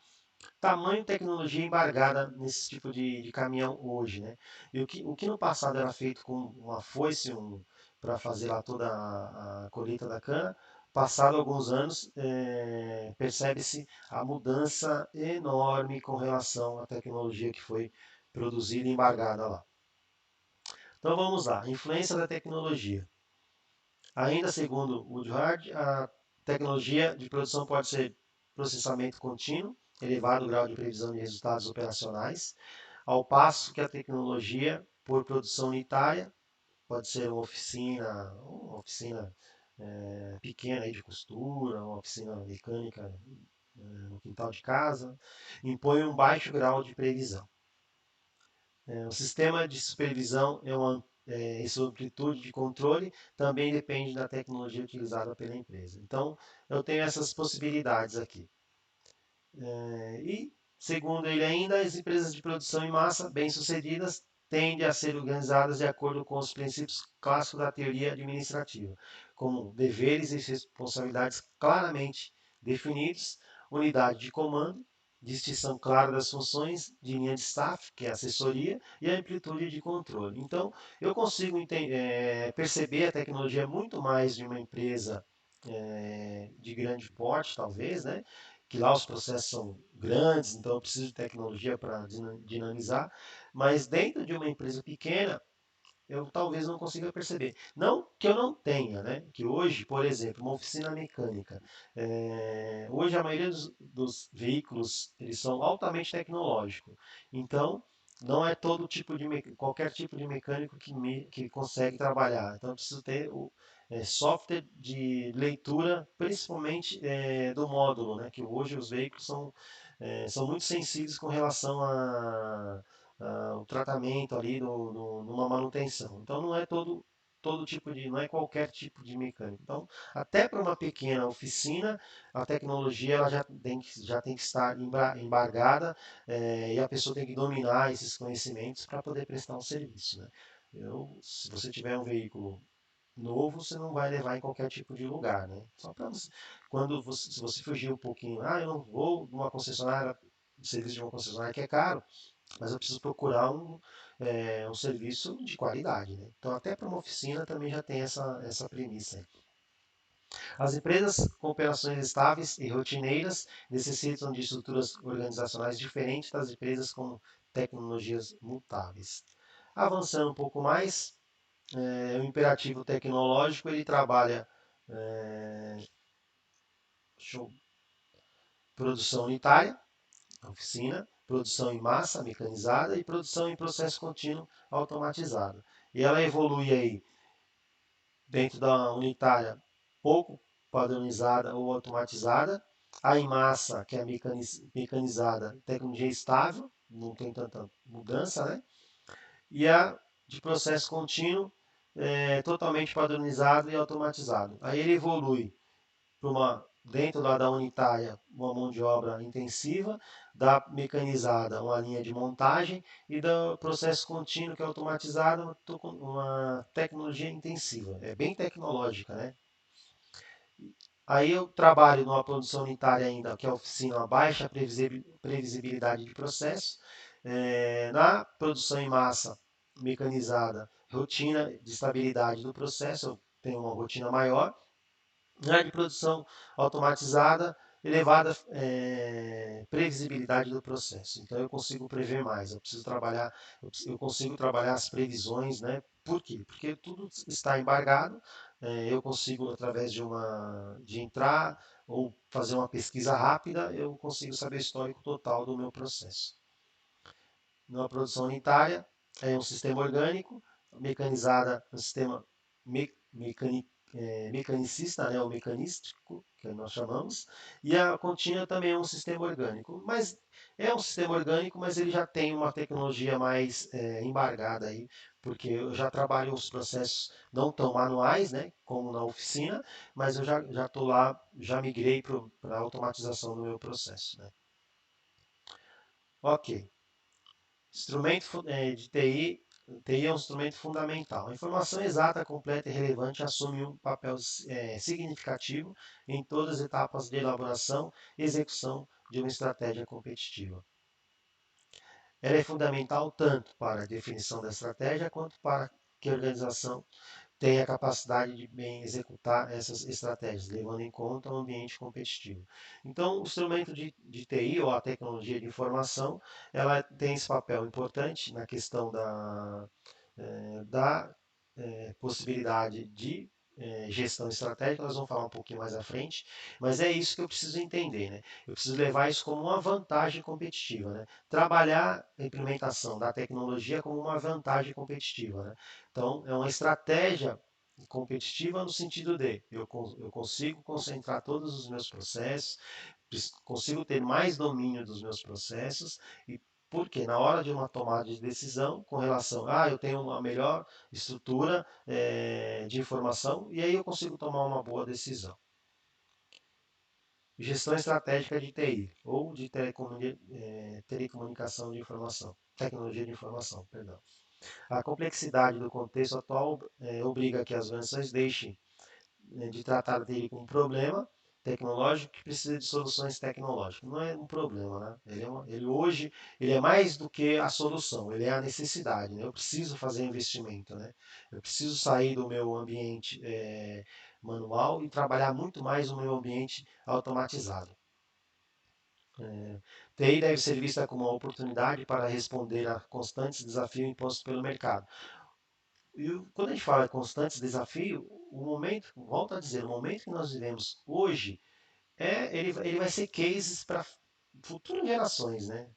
tamanho tecnologia embargada nesse tipo de caminhão hoje, né? E o que no passado era feito com uma foice para fazer lá toda a colheita da cana, passado alguns anos, percebe-se a mudança enorme com relação à tecnologia que foi produzida e embargada lá. Então vamos lá, influência da tecnologia. Ainda segundo Woodward, a tecnologia de produção pode ser processamento contínuo, elevado grau de previsão de resultados operacionais, ao passo que a tecnologia por produção unitária pode ser uma oficina pequena aí de costura, uma oficina mecânica no quintal de casa, impõe um baixo grau de previsão. O sistema de supervisão e sua amplitude de controle também depende da tecnologia utilizada pela empresa. Então, eu tenho essas possibilidades aqui. E, segundo ele ainda, as empresas de produção em massa bem-sucedidas tendem a ser organizadas de acordo com os princípios clássicos da teoria administrativa, como deveres e responsabilidades claramente definidos, unidade de comando, distinção clara das funções de linha de staff, que é a assessoria, e a amplitude de controle. Então, eu consigo perceber a tecnologia muito mais de uma empresa de grande porte, talvez, né? Que lá os processos são grandes, então eu preciso de tecnologia para dinamizar, mas dentro de uma empresa pequena, eu talvez não consiga perceber. Não que eu não tenha, né? Que hoje, por exemplo, uma oficina mecânica, hoje a maioria dos veículos eles são altamente tecnológicos. Então, não é todo tipo de qualquer tipo de mecânico que consegue trabalhar. Então, eu preciso ter o software de leitura, principalmente do módulo, né? Que hoje os veículos são muito sensíveis com relação o tratamento ali numa manutenção. Então não é todo tipo não é qualquer tipo de mecânico. Então, até para uma pequena oficina, a tecnologia ela já tem que estar embargada e a pessoa tem que dominar esses conhecimentos para poder prestar um serviço, né? Se você tiver um veículo novo, você não vai levar em qualquer tipo de lugar, né? Só para se você fugir um pouquinho, eu não vou numa concessionária, serviço de uma concessionária que é caro, mas eu preciso procurar um serviço de qualidade, né? Então, até para uma oficina também já tem essa premissa. As empresas com operações estáveis e rotineiras necessitam de estruturas organizacionais diferentes das empresas com tecnologias mutáveis. Avançando um pouco mais, o imperativo tecnológico ele trabalha é, produção unitária, oficina, produção em massa mecanizada e produção em processo contínuo automatizado. E ela evolui aí dentro da unitária pouco padronizada ou automatizada, a em massa, que é mecanizada, tecnologia estável, não tem tanta mudança, né? E a de processo contínuo, totalmente padronizado e automatizado. Aí ele evolui dentro da unitária, uma mão de obra intensiva, da mecanizada, uma linha de montagem, e do processo contínuo, que é automatizado, uma tecnologia intensiva. É bem tecnológica, né? Aí eu trabalho numa produção unitária ainda, que é a oficina, uma baixa previsibilidade de processo. Na produção em massa mecanizada, rotina de estabilidade do processo, eu tenho uma rotina maior. Na de produção automatizada, elevada previsibilidade do processo. Então eu consigo prever mais, eu consigo trabalhar as previsões, né? Por quê? Porque tudo está embargado, eu consigo através de entrar ou fazer uma pesquisa rápida, eu consigo saber o histórico total do meu processo. Na produção unitária, é um sistema orgânico, mecanizada, um sistema mecanicista, né, ou mecanístico, que nós chamamos, e a contínua também é um sistema orgânico. Mas é um sistema orgânico, mas ele já tem uma tecnologia mais embargada aí, porque eu já trabalho os processos não tão manuais, né, como na oficina, mas eu já estou lá, já migrei para a automatização do meu processo, né. Ok. Instrumento de TI, TI é um instrumento fundamental. A informação exata, completa e relevante assume um papel significativo em todas as etapas de elaboração e execução de uma estratégia competitiva. Ela é fundamental tanto para a definição da estratégia quanto para que a organização tenha a capacidade de bem executar essas estratégias, levando em conta o ambiente competitivo. Então, o instrumento de TI, ou a tecnologia de informação, ela tem esse papel importante na questão da possibilidade de gestão estratégica, nós vamos falar um pouquinho mais à frente, mas é isso que eu preciso entender, né? Eu preciso levar isso como uma vantagem competitiva, né? Trabalhar a implementação da tecnologia como uma vantagem competitiva, né? Então, é uma estratégia competitiva no sentido de eu consigo concentrar todos os meus processos, consigo ter mais domínio dos meus processos e porque na hora de uma tomada de decisão com relação eu tenho uma melhor estrutura de informação e aí eu consigo tomar uma boa decisão. Gestão estratégica de TI ou de telecomunicação de informação, tecnologia de informação, perdão. A complexidade do contexto atual obriga que as organizações deixem de tratar dele como um problema tecnológico que precisa de soluções tecnológicas. Não é um problema, né? Ele hoje ele é mais do que a solução, ele é a necessidade. Né? Eu preciso fazer investimento, né? Eu preciso sair do meu ambiente manual e trabalhar muito mais no meu ambiente automatizado. TI deve ser vista como uma oportunidade para responder a constantes desafios impostos pelo mercado. E quando a gente fala de constantes desafios, o momento, volto a dizer, o momento que nós vivemos hoje ele vai ser cases para futuras gerações, né?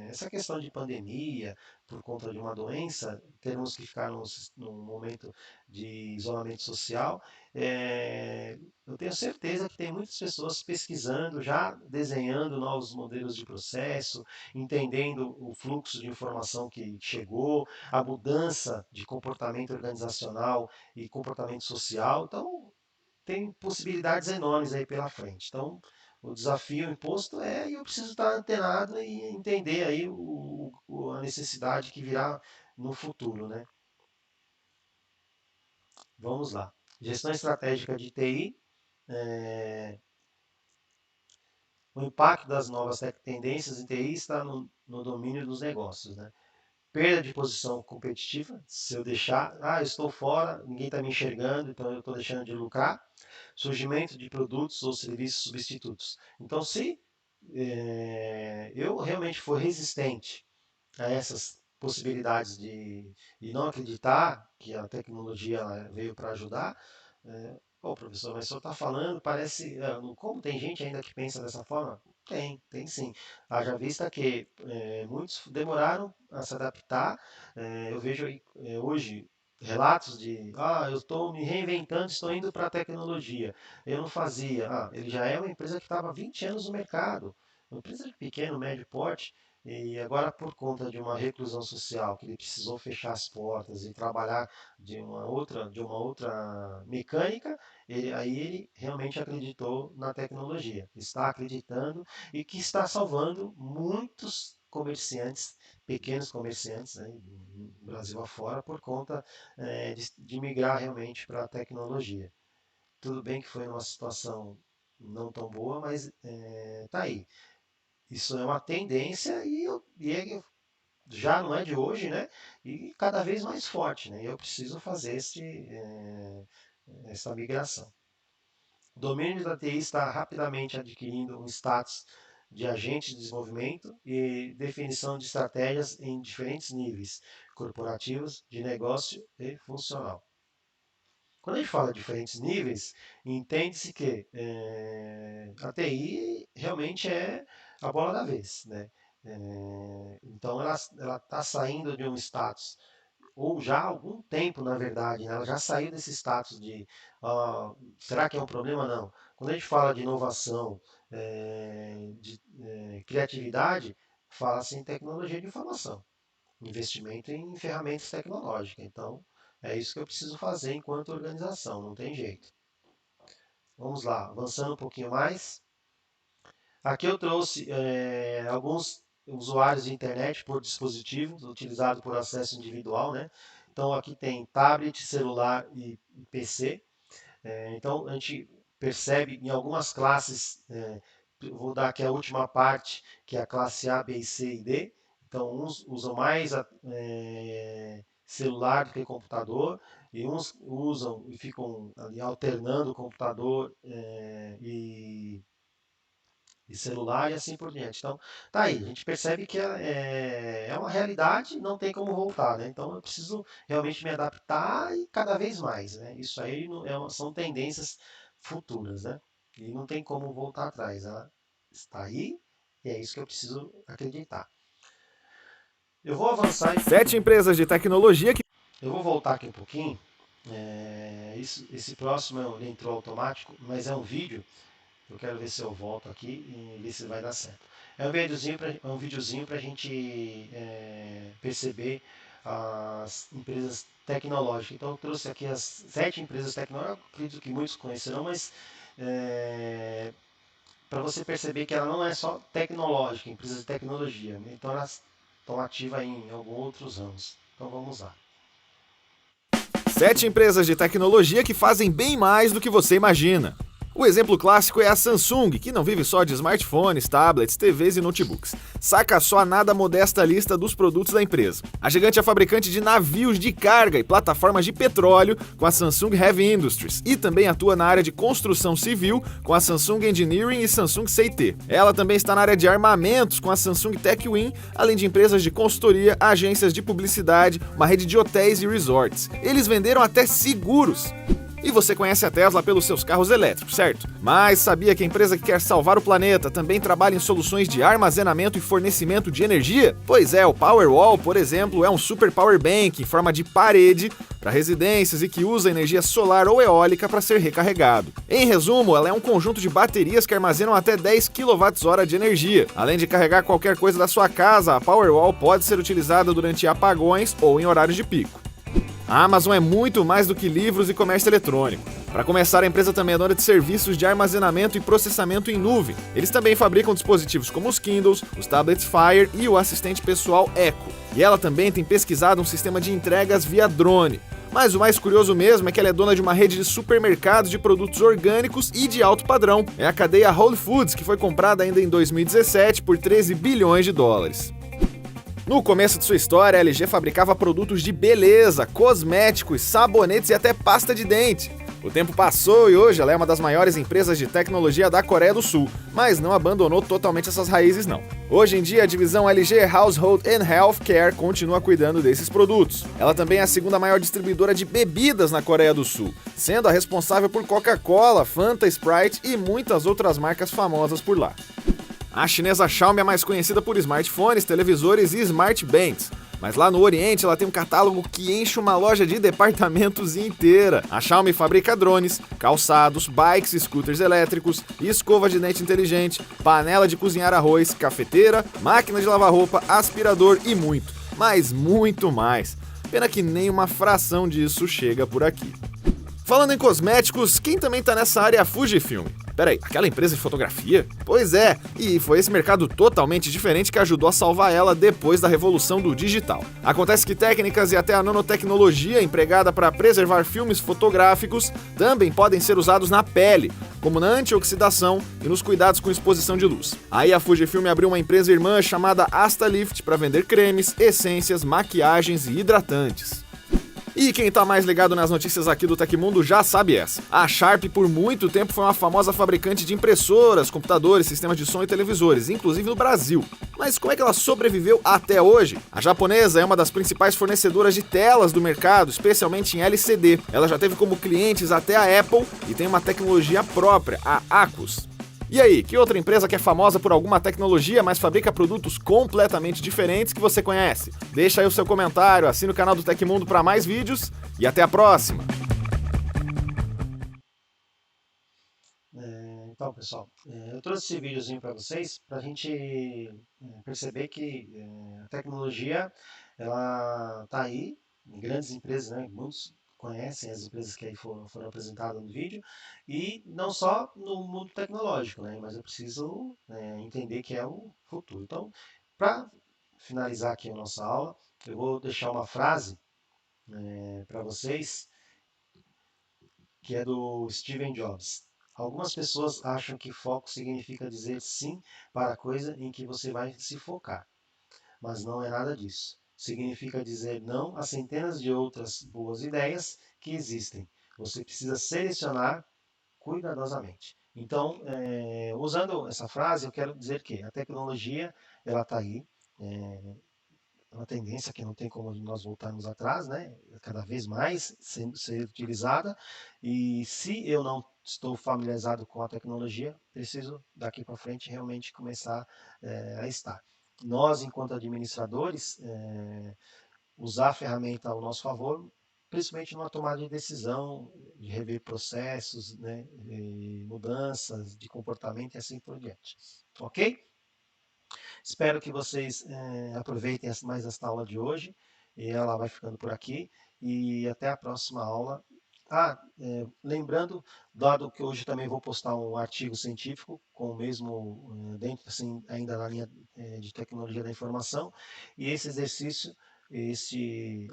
Essa questão de pandemia, por conta de uma doença, termos que ficar num momento de isolamento social. Eu tenho certeza que tem muitas pessoas pesquisando, já desenhando novos modelos de processo, entendendo o fluxo de informação que chegou, a mudança de comportamento organizacional e comportamento social. Então, tem possibilidades enormes aí pela frente. Então, o desafio imposto eu preciso estar antenado e entender aí a necessidade que virá no futuro, né? Vamos lá. Gestão estratégica de TI, o impacto das novas tendências em TI está no domínio dos negócios, né? Perda de posição competitiva, se eu deixar, eu estou fora, ninguém está me enxergando, então eu estou deixando de lucrar. Surgimento de produtos ou serviços substitutos. Então, se eu realmente for resistente a essas possibilidades de não acreditar que a tecnologia veio para ajudar, pô, professor, mas o senhor está falando, parece. Como tem gente ainda que pensa dessa forma? Tem sim. Haja vista que muitos demoraram a se adaptar. Eu vejo aí, hoje relatos de, eu estou me reinventando, estou indo para a tecnologia. Eu não fazia. Ele já é uma empresa que estava há 20 anos no mercado, uma empresa de pequeno, médio porte, e agora por conta de uma reclusão social, que ele precisou fechar as portas e trabalhar de uma outra mecânica, aí ele realmente acreditou na tecnologia, está acreditando e que está salvando muitos comerciantes, pequenos comerciantes, né, do Brasil afora, por conta de migrar realmente para a tecnologia. Tudo bem que foi uma situação não tão boa, mas está aí. Isso é uma tendência já não é de hoje, né? E cada vez mais forte, né? E eu preciso fazer essa migração. O domínio da TI está rapidamente adquirindo um status de agente de desenvolvimento e definição de estratégias em diferentes níveis, corporativos, de negócio e funcional. Quando a gente fala de diferentes níveis, entende-se que a TI realmente é a bola da vez, né? Então ela está saindo de um status, ou já há algum tempo, na verdade, né? Ela já saiu desse status de será que é um problema? Não. Quando a gente fala de inovação, de criatividade, fala-se em tecnologia de informação, investimento em ferramentas tecnológicas. Então, é isso que eu preciso fazer enquanto organização, não tem jeito. Vamos lá, avançando um pouquinho mais. Aqui eu trouxe alguns usuários de internet por dispositivos, utilizado por acesso individual, né? Então aqui tem tablet, celular e PC. Então a gente percebe em algumas classes, vou dar aqui a última parte, que é a classe A, B, C e D. Então uns usam mais celular do que computador, e uns usam e ficam ali alternando computador e celular e assim por diante. Então, tá aí, a gente percebe que é uma realidade, não tem como voltar, né? Então, eu preciso realmente me adaptar e cada vez mais, né? Isso aí são tendências futuras, né? E não tem como voltar atrás, ela está aí e é isso que eu preciso acreditar. Eu vou avançar. 7 empresas de tecnologia que... Eu vou voltar aqui um pouquinho. Esse próximo ele entrou automático, mas é um vídeo. Eu quero ver se eu volto aqui e ver se vai dar certo. É um videozinho para a gente perceber as empresas tecnológicas. Então eu trouxe aqui as 7 empresas tecnológicas, eu acredito que muitos conhecerão, mas para você perceber que ela não é só tecnológica, empresas de tecnologia, né? Então elas estão ativas em alguns outros ramos. Então vamos lá. 7 empresas de tecnologia que fazem bem mais do que você imagina. O exemplo clássico é a Samsung, que não vive só de smartphones, tablets, TVs e notebooks. Saca só a nada modesta lista dos produtos da empresa. A gigante é fabricante de navios de carga e plataformas de petróleo com a Samsung Heavy Industries e também atua na área de construção civil com a Samsung Engineering e Samsung C&T. Ela também está na área de armamentos com a Samsung Techwin, além de empresas de consultoria, agências de publicidade, uma rede de hotéis e resorts. Eles venderam até seguros. E você conhece a Tesla pelos seus carros elétricos, certo? Mas sabia que a empresa que quer salvar o planeta também trabalha em soluções de armazenamento e fornecimento de energia? Pois é, o Powerwall, por exemplo, é um super power bank em forma de parede para residências e que usa energia solar ou eólica para ser recarregado. Em resumo, ela é um conjunto de baterias que armazenam até 10 kWh de energia. Além de carregar qualquer coisa da sua casa, a Powerwall pode ser utilizada durante apagões ou em horários de pico. A Amazon é muito mais do que livros e comércio eletrônico. Para começar, a empresa também é dona de serviços de armazenamento e processamento em nuvem. Eles também fabricam dispositivos como os Kindles, os tablets Fire e o assistente pessoal Echo. E ela também tem pesquisado um sistema de entregas via drone. Mas o mais curioso mesmo é que ela é dona de uma rede de supermercados de produtos orgânicos e de alto padrão. É a cadeia Whole Foods, que foi comprada ainda em 2017 por 13 bilhões de dólares. No começo de sua história, a LG fabricava produtos de beleza, cosméticos, sabonetes e até pasta de dente. O tempo passou e hoje ela é uma das maiores empresas de tecnologia da Coreia do Sul, mas não abandonou totalmente essas raízes não. Hoje em dia, a divisão LG Household and Healthcare continua cuidando desses produtos. Ela também é a segunda maior distribuidora de bebidas na Coreia do Sul, sendo a responsável por Coca-Cola, Fanta, Sprite e muitas outras marcas famosas por lá. A chinesa Xiaomi é mais conhecida por smartphones, televisores e smartbands. Mas lá no Oriente ela tem um catálogo que enche uma loja de departamentos inteira. A Xiaomi fabrica drones, calçados, bikes, scooters elétricos, escova de dente inteligente, panela de cozinhar arroz, cafeteira, máquina de lavar roupa, aspirador e muito, mas muito mais. Pena que nem uma fração disso chega por aqui. Falando em cosméticos, quem também tá nessa área é a Fujifilm. Peraí, aquela empresa de fotografia? Pois é, e foi esse mercado totalmente diferente que ajudou a salvar ela depois da revolução do digital. Acontece que técnicas e até a nanotecnologia empregada para preservar filmes fotográficos também podem ser usados na pele, como na antioxidação e nos cuidados com exposição de luz. Aí a Fujifilm abriu uma empresa irmã chamada Astalift para vender cremes, essências, maquiagens e hidratantes. E quem tá mais ligado nas notícias aqui do Tecmundo já sabe essa. A Sharp por muito tempo foi uma famosa fabricante de impressoras, computadores, sistemas de som e televisores, inclusive no Brasil. Mas como é que ela sobreviveu até hoje? A japonesa é uma das principais fornecedoras de telas do mercado, especialmente em LCD. Ela já teve como clientes até a Apple e tem uma tecnologia própria, a Acus. E aí, que outra empresa que é famosa por alguma tecnologia, mas fabrica produtos completamente diferentes que você conhece? Deixa aí o seu comentário, assine o canal do Tecmundo para mais vídeos e até a próxima! Então, pessoal, eu trouxe esse videozinho para vocês para a gente perceber que a tecnologia ela está aí em grandes empresas, né? Muitos conhecem as empresas que aí foram apresentadas no vídeo, e não só no mundo tecnológico, né? Mas eu preciso entender que é o futuro. Então, Para finalizar aqui a nossa aula, eu vou deixar uma frase para vocês, que é do Steven Jobs. Algumas pessoas acham que foco significa dizer sim para a coisa em que você vai se focar, mas não é nada disso. Significa dizer não a centenas de outras boas ideias que existem. Você precisa selecionar cuidadosamente. Então, usando essa frase, eu quero dizer que a tecnologia ela está aí, é uma tendência que não tem como nós voltarmos atrás, né? Cada vez mais sendo ser utilizada. E se eu não estou familiarizado com a tecnologia, preciso daqui para frente realmente começar a estar. Nós, enquanto administradores, usar a ferramenta ao nosso favor, principalmente numa tomada de decisão, de rever processos, né, mudanças de comportamento e assim por diante. Ok? Espero que vocês aproveitem mais esta aula de hoje. E ela vai ficando por aqui. E até a próxima aula. Lembrando, dado que hoje também vou postar um artigo científico com o mesmo, dentro assim, ainda na linha de tecnologia da informação, e esse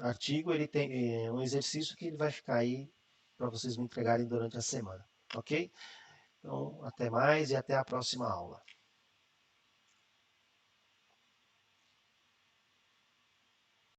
artigo, ele tem um exercício que ele vai ficar aí para vocês me entregarem durante a semana, ok? Então, até mais e até a próxima aula.